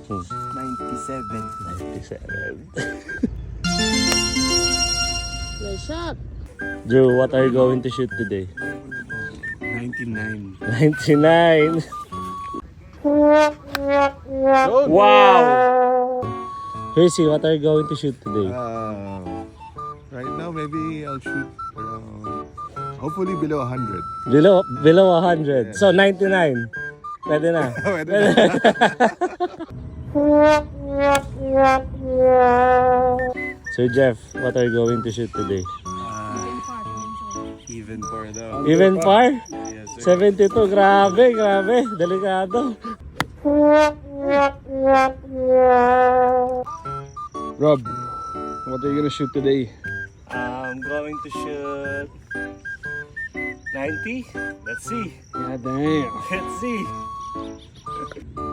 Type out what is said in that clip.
97. 97. Nice shot. Drew, what are you going to shoot today? 99. 99. Wow! Chrissy, what are you going to shoot today? Right now, maybe I'll shoot around, hopefully below 100. Below 100. So 99. Pwede na. Pwede na. Sir Jeff, what are you going to shoot today? Even for the... Even par? Yes, sir. 72. Grabe. Delikado. Rob, what are you gonna shoot today? I'm going to shoot 90. Let's see. God damn. Let's see.